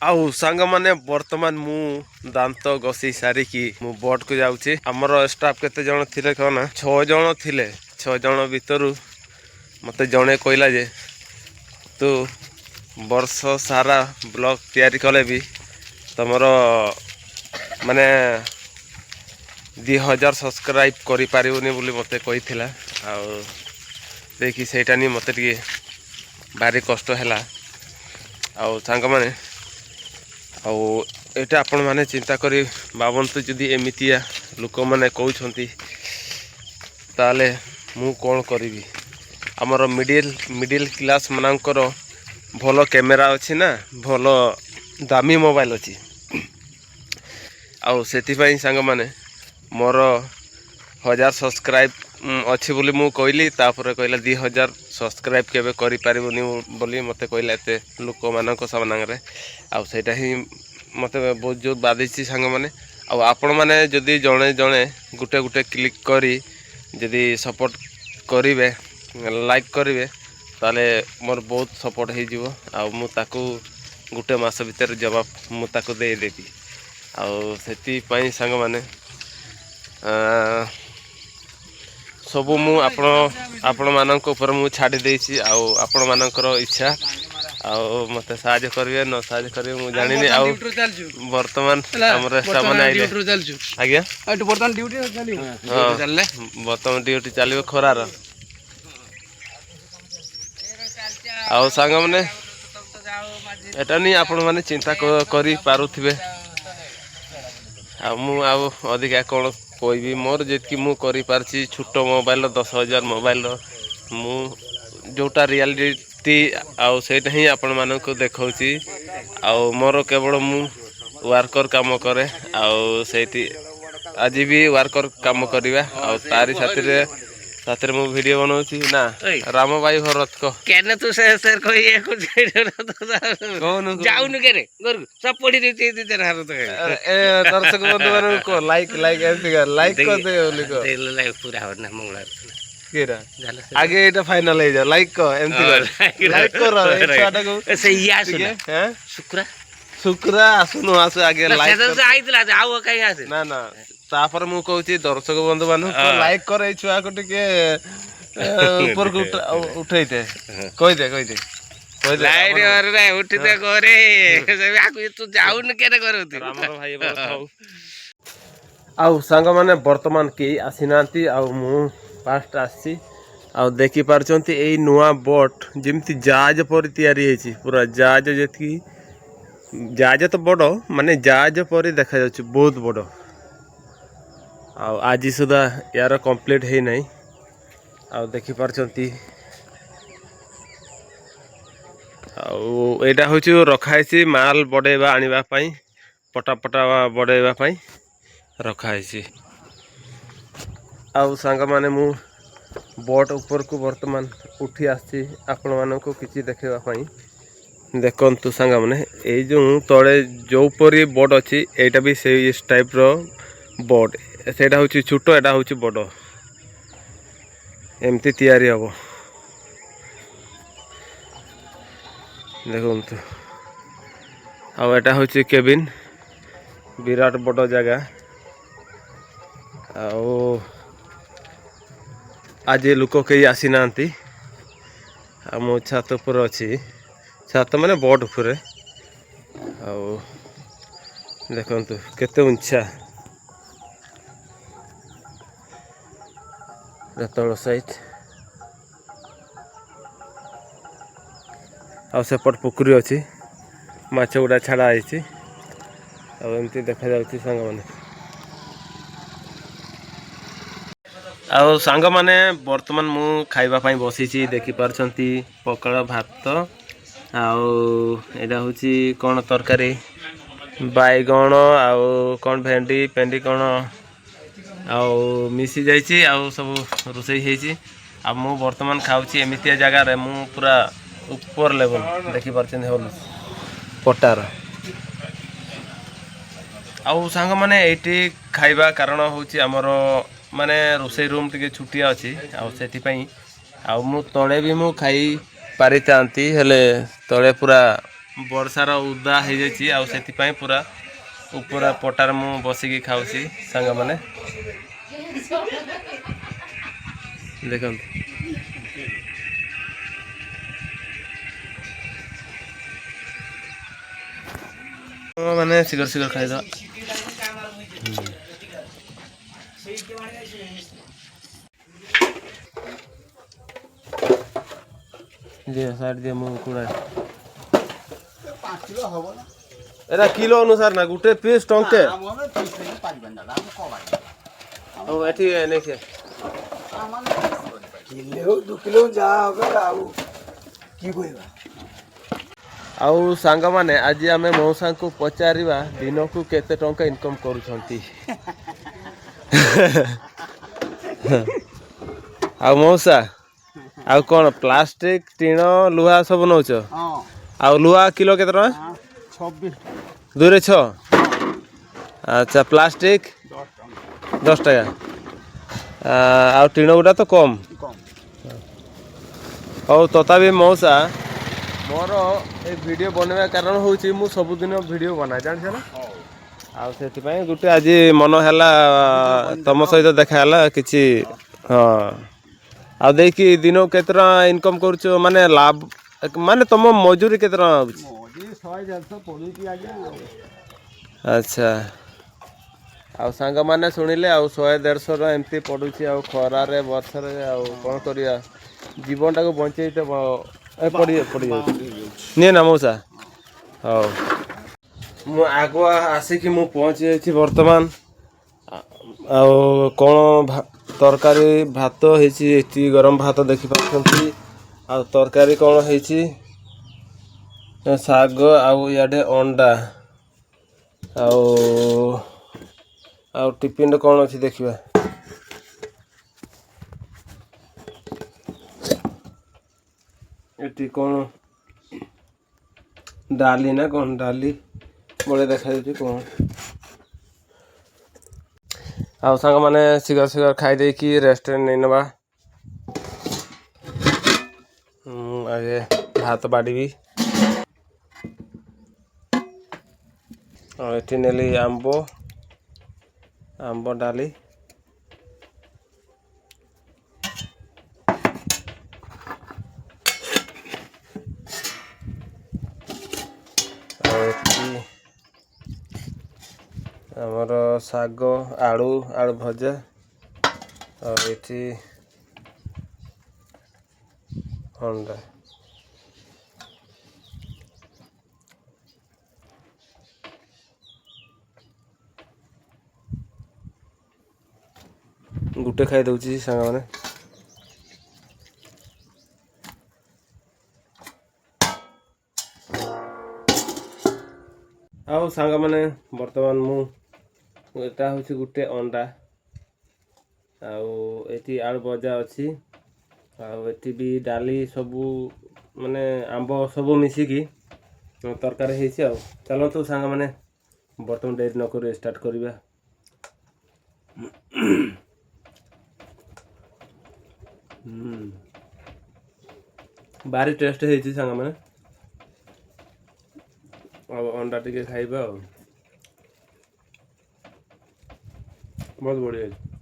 आउ सांग माने वर्तमान मु दांत घसी सारिकी मु बोट को जाउची हमर स्टाफ केते जण थिले कहना 6 जण थिले 6 जण भितरु मते जणे कहला जे तू वर्ष सारा ब्लॉग तैयारी कले भी तमरो माने 2000 सब्सक्राइब करि पारिबोनी बोली मते कहिथिला आ देखि सेटा नि मते टिके भारी कष्ट हैला आ सांग माने आटा आपण मैंने चिंता करी भावतु जदि एमतिया लोक मैंने कहते ताले मु कौन करी आमर मिडिल क्लास मानकर भल कैमेरा अच्छी ना भल दामी मोबाइल अच्छी आउ सांग माने मोर 1000 सब्सक्राइब अच्छी बोली मु कहली तापर कहला 2000 सब्सक्राइब केबे करि पारिबोनी बोली मते कहला एते लोक मानक सामने आउ सेटा ही मते बहुत जो बाधिची सांग माने आउ आपण माने जदि जणे जणे गुटे गुटे क्लिक करी जदि सपोर्ट करिवे लाइक करिवे ताले मोर बहुत सपोर्ट हे जिवो आउ मु ताकू गुटे मास भीतर जवाब मु ताकू दे देबी आउ सेति पई सांग माने सबू मु आपण मानक ऊपर मु छाड़ी देछि आउ आपण मानकर इच्छा आउ मते साहाय्य करिवे न साहाय्य करिवे मु जानिनी आउ वर्तमान हमर स्टाफ माने आइले आज्ञा अटु वर्तमान ड्यूटी चलले वर्तमान ड्यूटी चलिबो खरार आउ सांग माने एटा नि आपण माने चिंता करी पारुथिबे आ मु आउ अधिका कोन कोई मोर जितकी मु करी पारछि छोट मोबाइल 10,000 मोबाइल मु जोटा रियलिटी आउ सेटा ही आपण मानन को देखौछि आउ मोर केवल मु वर्कर काम करे आउ सेठी आज भी वर्कर काम करबा आउ तारी साथरे मु वीडियो बनाउछि ना राम भाई भरत को केने तू सर को ये कुछ कोन जाउनु के रे घर सब पड़ी देती ते हार तो ए दर्शक बंधु मानन को लाइक एमती लाइक कर दे ओली को लाइक पूरा हो ना मंगलवार केरा आगे एटा फाइनल हो जा लाइक को एमती लाइक कर एटा को से या सुन हैं शुक्रा आसुनु आसु आगे लाइक से आइतला आउ काई आसे ना ना तापर मु कहूची दर्शक बंधु मान लाइक कर छुआ को टिके ऊपर को उठैते कहि दे लाइट और रे उठते करे सब आकु तू जाउन केरे करथि रामर भाई बताऊ आउ सांग माने वर्तमान के आसीनांती आउ मु फास्ट आसी आउ देखि पारचंती एई नुआ बोट जेमती जहाज पर तयारी हेची पूरा जहाज जेतकी जहाज तो बड़ माने जहाज पर देखा जाउची बहुत बड़ आज सुधा यार कंप्लीट है नहीं आउ देखि पारचंती आउ हूँ रखाई माल बड़ेबा आनिबा पई पटा पटा बड़ेबा पई रखाई आउ सांग माने मु बोट ऊपर को वर्तमान उठी आसी आपण मानन को किछि देखैबा पई देखंतु सांग माने ए जो तळे जो परी बोट अछि एटा भी से इस टाइप रो बोट सेटा हूँ छोट एटा हूँ बड़ एमती तैयारी हम देखु आटा हूँ केबिन विराट बड़ जगह आज लोक कई आसी ना मो छात उपर अच्छी छात माने बोट उपर देखु केते उंचा तल साइड आसेपट पुकुरी अच्छी माछ गुड़ा छाड़ा आमती देखा जाऊँगी सांग मैंने सांग मैंने बर्तमान मु खाइबा बसी देखी पारछंती पकड़ भात आटा हूँ कौन तरकारी बैगण आउ कौन भेंडी पेंडी कौन आउ मिसी जाइए आउ सब रोसई होती आ मु बर्तमान खाऊची एमितिया जगार मु पूरा ऊपर लेवल देखी पारछन होल पटार आउ सांग माने एटी खाइबा कारण होची हमर माने रोसई रूम टिके छुटिया अछि आउ सेति पई आउ मु तळे भी मु खाई पारितांती हेले तळे पूरा ବର୍ଷାର ଉଦା ହେଇଯାଇଛି ଆଉ ସେଥିପାଇଁ ପୁରା ଉପର ପଟାରେ ମୁଁ ବସିକି ଖାଉଛି ସାଙ୍ଗମାନେ ଦେଖନ୍ତୁ। ମାନେ ଶୀଘ୍ର ଶୀଘ୍ର ଖାଇଦବା। ସାଇड দিয়ে ମୁଁ କୁଡ଼ା ଏଟା କିଲୋ ଅନୁସାର ନା ଗୋଟେ ପିସ୍ ଟଙ୍କେ ଆଉ ଏଠି ନେଇକି ଆଉ ସାଙ୍ଗମାନେ ଆଜି ଆମେ ମଉସାଙ୍କୁ ପଚାରିବା ଦିନକୁ କେତେ ଟଙ୍କା ଇନକମ୍ କରୁଛନ୍ତି। ଆଉ ମଉସା ଆଉ କ'ଣ ପ୍ଲାଷ୍ଟିକ ଟିଣ ଲୁହା ସବୁ ନଉଛ? ଆଉ ଲୁହା କିଲୋ କେତେ ଟଙ୍କା? 2ରେ 6। ଆଚ୍ଛା ପ୍ଲାଷ୍ଟିକ 10 ଟଙ୍କା। ଆଉ ଟିଣ ଗୁଡ଼ା ତ କମ୍। ହଉ ତଥାପି ମଉସା ମୋର ଏ ଭିଡ଼ିଓ ବନେଇବା କାରଣ ହେଉଛି ମୁଁ ସବୁଦିନ ଭିଡ଼ିଓ ବନାଏ ଜାଣିଛ ନା। ଆଉ ସେଥିପାଇଁ ଗୋଟେ ଆଜି ମନ ହେଲା ତମ ସହିତ ଦେଖା ହେଲା କିଛି। ହଁ ଆଉ ଦେଇକି ଦିନକୁ କେତେ ଟଙ୍କା ଇନକମ୍ କରୁଛ ମାନେ ଲାଭ ମାନେ ତମ ମଜୁରୀ କେତେ ଟଙ୍କା ହେଉଛି? ଆଚ୍ଛା ଆଉ ସାଙ୍ଗମାନେ ଶୁଣିଲେ ଆଉ 100-150 ଟଙ୍କା ଏମିତି ପଡ଼ୁଛି ଆଉ ଖରାରେ ବର୍ଷାରେ ଆଉ କ'ଣ କରିବା ଜୀବନଟାକୁ ବଞ୍ଚେଇତେ ପଡ଼ିଯାଉଛି ନିଏ ନା ମଉସା। ହଉ ମୁଁ ଆଗୁଆ ଆସିକି ମୁଁ ପହଞ୍ଚି ଯାଇଛି ବର୍ତ୍ତମାନ। ଆଉ କ'ଣ ତରକାରୀ ଭାତ ହେଇଛି ଏଠି ଗରମ ଭାତ ଦେଖିପାରୁଛନ୍ତି। ଆଉ ତରକାରୀ କ'ଣ ହେଇଛି ଶାଗ ଆଉ ଇଆଡ଼େ ଅଣ୍ଡା ଆଉ ଟିଫିନରେ କ'ଣ ଅଛି ଦେଖିବା। ଏଠି କ'ଣ ଡାଲି ନା କ'ଣ ଡାଲି ଭଳିଆ ଦେଖାଯାଉଛି କ'ଣ। ଆଉ ସାଙ୍ଗମାନେ ଶୀଘ୍ର ଶୀଘ୍ର ଖାଇ ଦେଇକି ରେଷ୍ଟୁରାଣ୍ଟ ନେଇନେବା। ଆଗେ ଭାତ ବାଢ଼ିବି ଆଉ ଏଠି ନେଲି ଆମ୍ବ ଡାଲି ଆଉ ଏଠି ଆମର ଶାଗ ଆଳୁ ଭଜା ଆଉ ଏଠି ଅଣ୍ଡା। ଗୋଟେ ଖାଇ ଦେଉଛି ସାଙ୍ଗମାନେ। ଆଉ ସାଙ୍ଗମାନେ ବର୍ତ୍ତମାନ ମୁଁ ଏଟା ହେଉଛି ଗୋଟେ ଅଣ୍ଡା ଆଉ ଏଠି ଆଳୁ ଭଜା ଅଛି ଆଉ ଏଠି ବି ଡାଲି ସବୁ ମାନେ ଆମ୍ବ ସବୁ ମିଶିକି ତରକାରୀ ହେଇଛି। ଆଉ ଚାଲନ୍ତୁ ସାଙ୍ଗମାନେ ବର୍ତ୍ତମାନ ଡେରି ନକରି ଷ୍ଟାର୍ଟ କରିବା। ଭାରି ଟେଷ୍ଟ ହେଇଛି ସାଙ୍ଗମାନେ। ଆଉ ଅଣ୍ଡା ଟିକେ ଖାଇବା ଆଉ ବହୁତ ବଢ଼ିଆ ହେଇଛି।